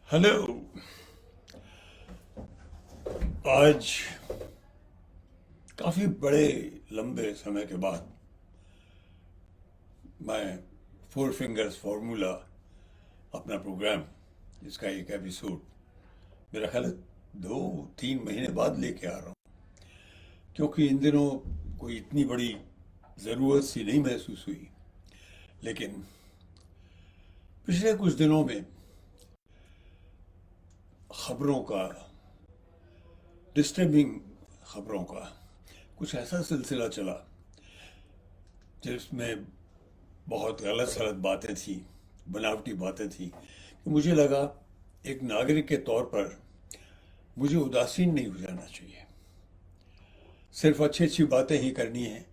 Hello. आज काफी बड़े लंबे समय के बाद मैं फोर फिंगर्स फॉर्मूला अपना प्रोग्राम, जिसका एक एपिसोड मेरा ख्याल है 2-3 महीने बाद लेके आ रहा हूँ, क्योंकि इन दिनों कोई इतनी बड़ी ज़रूरत सी नहीं महसूस हुई। लेकिन पिछले कुछ दिनों में खबरों का, डिस्टर्बिंग खबरों का कुछ ऐसा सिलसिला चला जिसमें बहुत गलत सलत बातें थी, बनावटी बातें थी, कि मुझे लगा एक नागरिक के तौर पर मुझे उदासीन नहीं हो जाना चाहिए। सिर्फ अच्छी अच्छी बातें ही करनी है,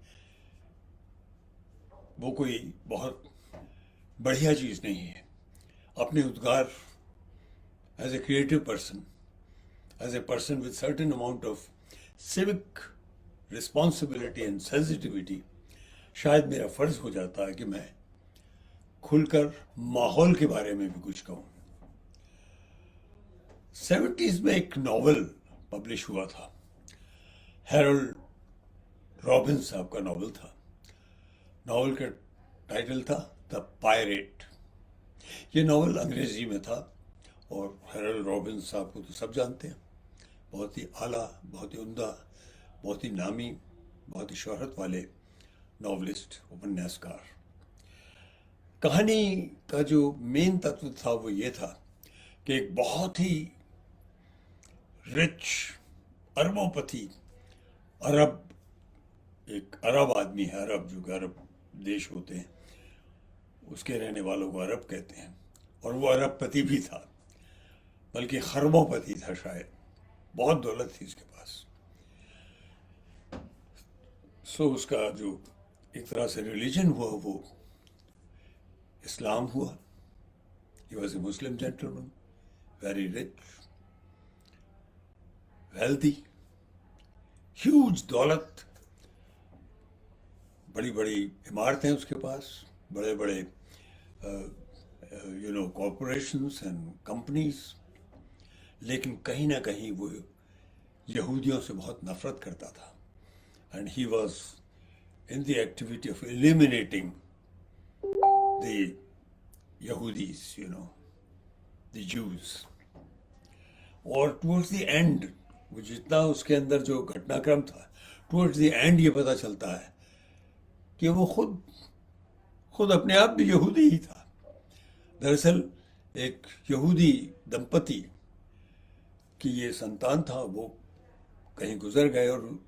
वो कोई बहुत बढ़िया चीज़ नहीं है। अपने उद्गार, as a creative person, as a person with certain amount of civic responsibility and sensitivity, शायद मेरा फर्ज हो जाता है कि मैं खुलकर माहौल के बारे में भी कुछ कहूं। 70s में एक नॉवल पब्लिश हुआ था, हैरोल्ड रॉबिन्स साहब का नॉवल था। नॉवल का टाइटल था द पायरेट। ये नॉवल अंग्रेजी में था और हैरोल्ड रॉबिन्स साहब को तो सब जानते हैं, बहुत ही आला, बहुत ही उम्दा, बहुत ही नामी, बहुत ही शोहरत वाले नॉवलिस्ट, उपन्यासकार। कहानी का जो मेन तत्व था वो ये था कि एक बहुत ही रिच अरबोपति अरब, एक अरब आदमी है, अरब जो अरब देश होते हैं उसके रहने वालों को अरब कहते हैं, और वो अरबपति भी था, बल्कि खरबोपति था शायद, बहुत दौलत थी उसके पास। सो उसका जो एक तरह से रिलीजन हुआ वो इस्लाम हुआ। He was a Muslim gentleman, very rich, wealthy, huge दौलत, बड़ी बड़ी इमारतें उसके पास, बड़े बड़े कॉरपोरेशंस एंड कंपनीज। लेकिन कहीं ना कहीं वो यहूदियों से बहुत नफरत करता था, and he was in the activity of eliminating the यहूदीज, द जूस। और टुवर्ड्स द एंड, वो जितना उसके अंदर जो घटनाक्रम था, टुवर्ड्स द एंड ये पता चलता है कि वो खुद खुद अपने आप भी यहूदी ही था। दरअसल एक यहूदी दंपति की ये संतान था, वो कहीं गुजर गए और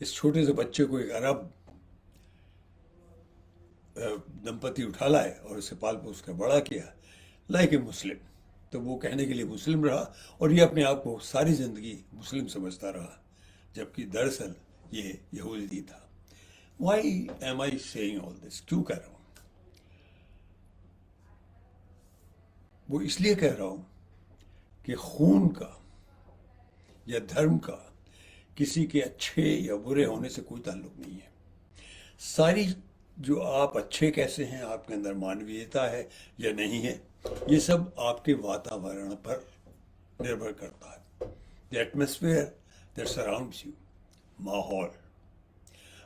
इस छोटे से बच्चे को एक अरब दंपति उठा लाए और उसे पाल पोस कर बड़ा किया, लाइक ए मुस्लिम। तो वो कहने के लिए मुस्लिम रहा और ये अपने आप को सारी जिंदगी मुस्लिम समझता रहा, जबकि दरअसल ये यहूदी था। Why am I saying all this? क्यों कह रहा हूं? वो इसलिए कह रहा हूं कि खून का या धर्म का किसी के अच्छे या बुरे होने से कोई ताल्लुक नहीं है। सारी जो आप अच्छे कैसे हैं, आपके अंदर मानवीयता है या नहीं है, ये सब आपके वातावरण पर निर्भर करता है। The atmosphere that surrounds you, माहौल।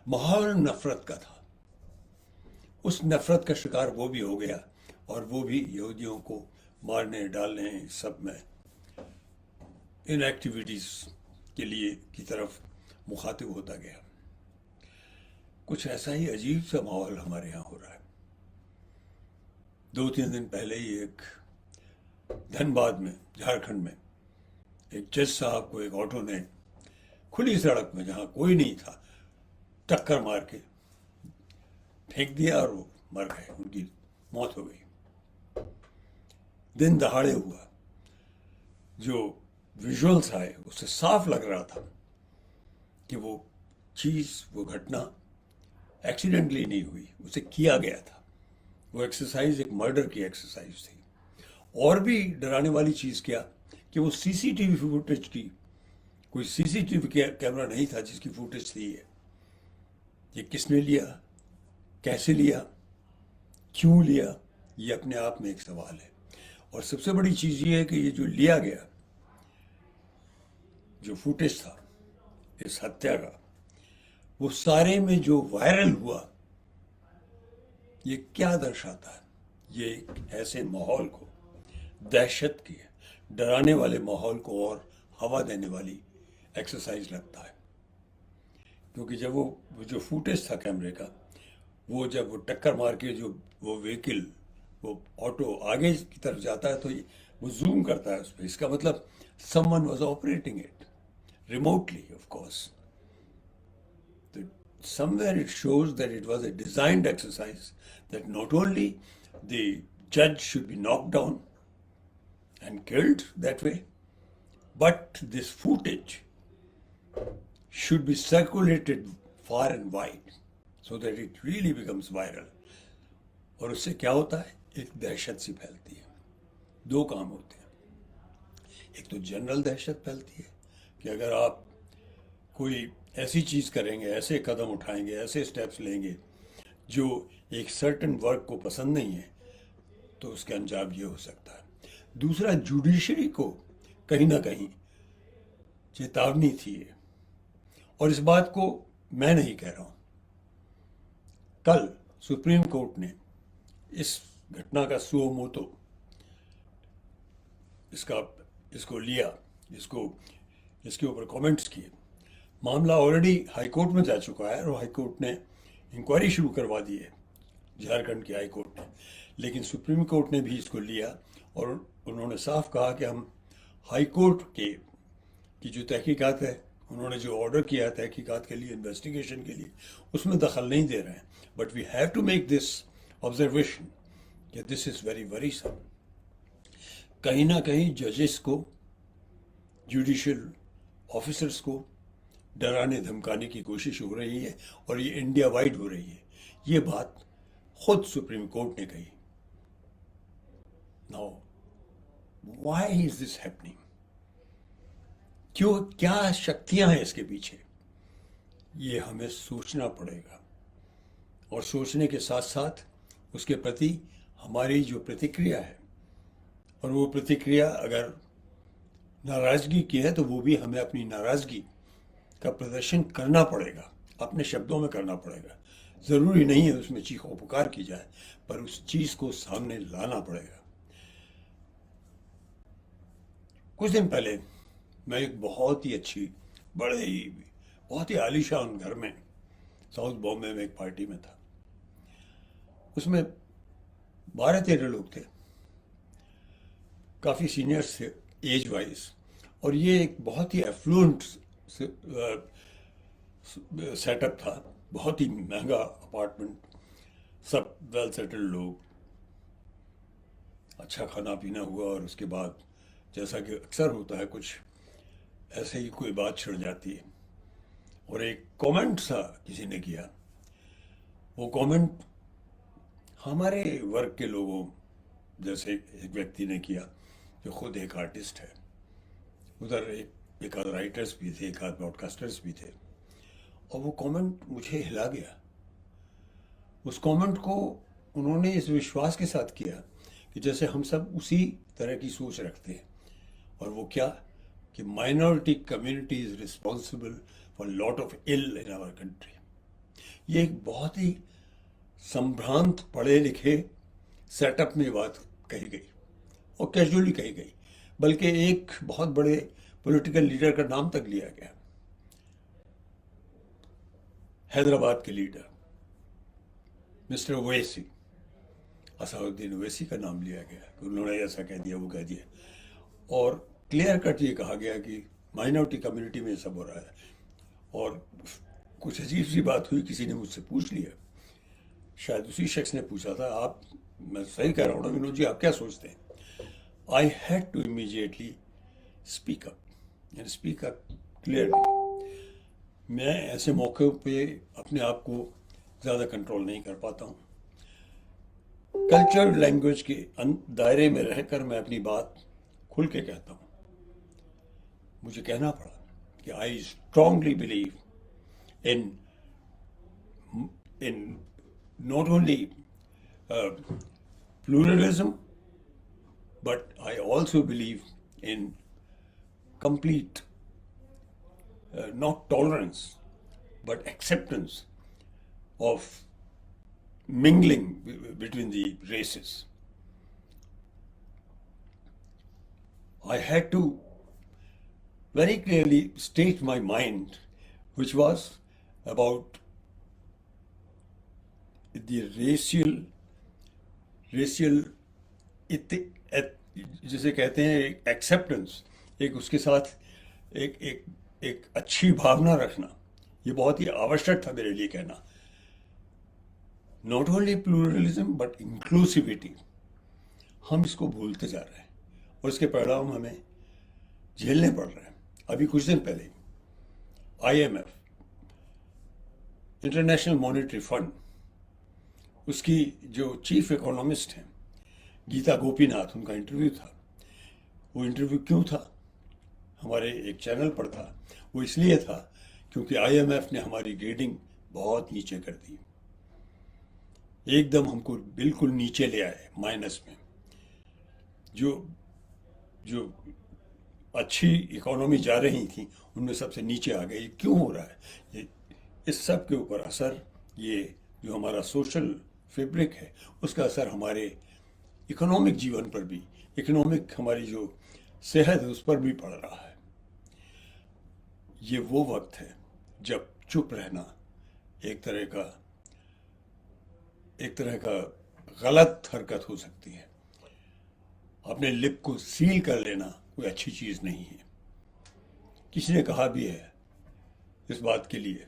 माहौल नफरत का था, उस नफरत का शिकार वो भी हो गया और वो भी यहूदियों को मारने डालने सब में, इन एक्टिविटीज के लिए की तरफ मुखातिब होता गया। कुछ ऐसा ही अजीब सा माहौल हमारे यहाँ हो रहा है। 2-3 दिन पहले ही एक धनबाद में, झारखंड में, एक जज साहब को एक ऑटो ने खुली सड़क में, जहाँ कोई नहीं था, टक्कर मार के फेंक दिया और वो मर गए, उनकी मौत हो गई। दिन दहाड़े हुआ। जो विजुअल्स आए उससे साफ लग रहा था कि वो चीज़, वो घटना एक्सीडेंटली नहीं हुई, उसे किया गया था। वो एक्सरसाइज एक मर्डर की एक्सरसाइज थी। और भी डराने वाली चीज़ क्या कि वो सीसीटीवी फुटेज की, कोई सीसीटीवी कैमरा नहीं था जिसकी फुटेज थी। ये किसने लिया, कैसे लिया, क्यों लिया, ये अपने आप में एक सवाल है। और सबसे बड़ी चीज़ ये है कि ये जो लिया गया, जो फुटेज था इस हत्या का, वो सारे में जो वायरल हुआ, ये क्या दर्शाता है? ये एक ऐसे माहौल को, दहशत की, डराने वाले माहौल को और हवा देने वाली एक्सरसाइज लगता है। क्योंकि जब वो जो फुटेज था कैमरे का, वो जब वो टक्कर मार के जो वो व्हीकल, वो ऑटो आगे की तरफ जाता है, तो वो जूम करता है उस पर। इसका मतलब someone was operating it remotely, of course. Somewhere it shows that it was a designed exercise, that not only the judge should be knocked down and killed that way, but this footage should be circulated far and wide so that it really becomes viral. और उससे क्या होता है? एक दहशत सी फैलती है। दो काम होते हैं। एक तो जनरल दहशत फैलती है कि अगर आप कोई ऐसी चीज़ करेंगे, ऐसे कदम उठाएंगे, ऐसे स्टेप्स लेंगे जो एक सर्टन वर्क को पसंद नहीं है, तो उसके अंजाम ये हो सकता है। दूसरा, जुडिशरी को कहीं ना कहीं चेतावनी थी ये। और इस बात को मैं नहीं कह रहा हूँ, कल सुप्रीम कोर्ट ने इस घटना का सुओ मोटो इसको लिया, इसके ऊपर कमेंट्स किए। मामला ऑलरेडी हाई कोर्ट में जा चुका है और हाई कोर्ट ने इंक्वायरी शुरू करवा दी है, झारखंड की हाई कोर्ट ने। लेकिन सुप्रीम कोर्ट ने भी इसको लिया और उन्होंने साफ कहा कि हम हाई कोर्ट की जो तहकीकात है, उन्होंने जो ऑर्डर किया है तहकीकात के लिए, इन्वेस्टिगेशन के लिए, उसमें दखल नहीं दे रहे हैं। But we have to make this observation कि दिस इज़ वेरी वरीसम। कहीं ना कहीं जजेस को, जुडिशियल ऑफिसर्स को डराने धमकाने की कोशिश हो रही है, और ये इंडिया वाइड हो रही है। ये बात खुद सुप्रीम कोर्ट ने कही। Now why is this happening? क्यों, क्या शक्तियां हैं इसके पीछे? ये हमें सोचना पड़ेगा, और सोचने के साथ साथ उसके प्रति हमारी जो प्रतिक्रिया है, और वो प्रतिक्रिया अगर नाराजगी की है तो वो भी हमें अपनी नाराजगी का प्रदर्शन करना पड़ेगा, अपने शब्दों में करना पड़ेगा। ज़रूरी नहीं है उसमें चीखो पुकार की जाए, पर उस चीज़ को सामने लाना पड़ेगा। कुछ दिन पहले मैं एक बहुत ही आलीशान घर में साउथ बॉम्बे में एक पार्टी में था। उसमें 12-13 लोग थे, काफ़ी सीनियर्स थे एज वाइज, और ये एक बहुत ही एफ्लुएंट सेटअप था, बहुत ही महंगा अपार्टमेंट, सब वेल सेटल्ड लोग, अच्छा खाना पीना हुआ, और उसके बाद जैसा कि अक्सर होता है, कुछ ऐसे ही कोई बात छिड़ जाती है, और एक कमेंट सा किसी ने किया। वो कमेंट हमारे वर्ग के लोगों जैसे एक व्यक्ति ने किया जो खुद एक आर्टिस्ट है। उधर एक आध राइटर्स भी थे, एक आध ब्रॉडकास्टर्स भी थे, और वो कमेंट मुझे हिला गया। उस कमेंट को उन्होंने इस विश्वास के साथ किया कि जैसे हम सब उसी तरह की सोच रखते हैं, और वो क्या, कि minority community is responsible for lot of ill in our country. ये एक बहुत ही संभ्रांत पढ़े लिखे सेटअप में बात कही गई, और कैजुअली कही गई, बल्कि एक बहुत बड़े पॉलिटिकल लीडर का नाम तक लिया गया, हैदराबाद के लीडर मिस्टर ओवैसी, असदुद्दीन ओवैसी का नाम लिया गया कि उन्होंने ऐसा कह दिया, वो कह दिया, और क्लियर कट ये कहा गया कि माइनॉरिटी कम्युनिटी में सब हो रहा है। और कुछ अजीब सी बात हुई, किसी ने मुझसे पूछ लिया, शायद उसी शख्स ने पूछा था, आप, मैं सही कह रहा हूँ ना विनोद जी, आप क्या सोचते हैं? I had to immediately speak up and speak up clearly. मैं ऐसे मौक़ों पे अपने आप को ज़्यादा कंट्रोल नहीं कर पाता हूँ। कल्चर लैंग्वेज के दायरे में रहकर मैं अपनी बात खुल के कहता हूँ। मुझे कहना पड़ा कि I strongly believe in not only pluralism but I also believe in complete, not tolerance, but acceptance of mingling between the races. I had to very clearly state my mind, which was about the racial जिसे कहते हैं acceptance, एक उसके साथ एक एक एक अच्छी भावना रखना, ये बहुत ही आवश्यक था मेरे लिए कहना. Not only pluralism but inclusivity, हम इसको भूलते जा रहे हैं और इसके परिणाम हमें झेलने पड़ रहे हैं. अभी कुछ दिन पहले IMF, इंटरनेशनल मॉनेटरी फंड, उसकी जो चीफ इकोनॉमिस्ट हैं गीता गोपीनाथ, उनका इंटरव्यू था. वो इंटरव्यू क्यों था? हमारे एक चैनल पर था. वो इसलिए था क्योंकि IMF ने हमारी ग्रेडिंग बहुत नीचे कर दी, एकदम हमको बिल्कुल नीचे ले आए, माइनस में. जो अच्छी इकोनॉमी जा रही थी उनमें सबसे नीचे आ गई. क्यों हो रहा है ये? इस सब के ऊपर असर, ये जो हमारा सोशल फैब्रिक है उसका असर हमारे इकोनॉमिक जीवन पर भी, इकोनॉमिक हमारी जो सेहत है उस पर भी पड़ रहा है. ये वो वक्त है जब चुप रहना एक तरह का गलत हरकत हो सकती है. अपने लिप को सील कर लेना कोई अच्छी चीज़ नहीं है. किसी ने कहा भी है इस बात के लिए,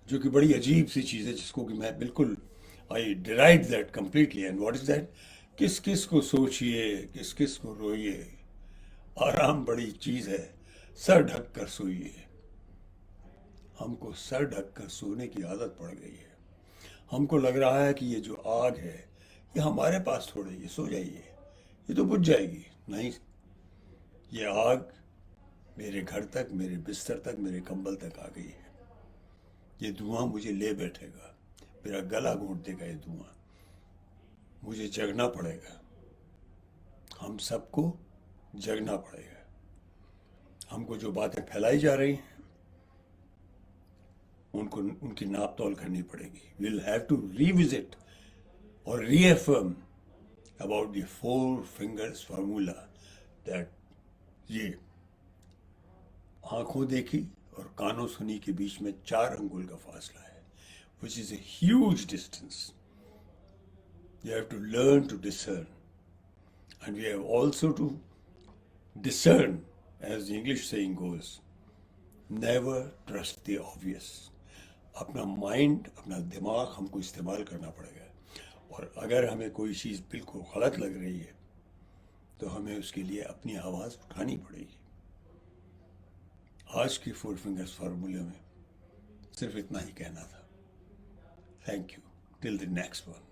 जो कि बड़ी अजीब सी चीज़ है, जिसको कि मैं बिल्कुल I deride that completely. And what is that? किस किस को सोचिए, किस किस को रोइए, आराम बड़ी चीज़ है, सर ढक कर सोइए. हमको सर ढक कर सोने की आदत पड़ गई है. हमको लग रहा है कि ये जो आग है ये हमारे पास थोड़ी, ये सो जाइए, ये तो बुझ जाएगी. नहीं, ये आग मेरे घर तक, मेरे बिस्तर तक, मेरे कंबल तक आ गई है. ये धुआं मुझे ले बैठेगा, मेरा गला घोंट देगा ये धुआं. मुझे जगना पड़ेगा, हम सबको जगना पड़ेगा. हमको जो बातें फैलाई जा रही हैं उनकी नाप तोल करनी पड़ेगी. we'll have to revisit or reaffirm about the four fingers formula, that ये आंखों देखी और कानों सुनी के बीच में 4 अंगुल का फासला है, which is a huge distance. You have to learn to discern, and we have also to discern, as the English saying goes, never trust the obvious. अपना माइंड, अपना दिमाग हमको इस्तेमाल करना पड़ेगा. और अगर हमें कोई चीज़ बिल्कुल गलत लग रही है तो हमें उसके लिए अपनी आवाज़ उठानी पड़ेगी. आज के 4 फिंगर्स फार्मूले में सिर्फ इतना ही कहना था. Thank you. Till the next one.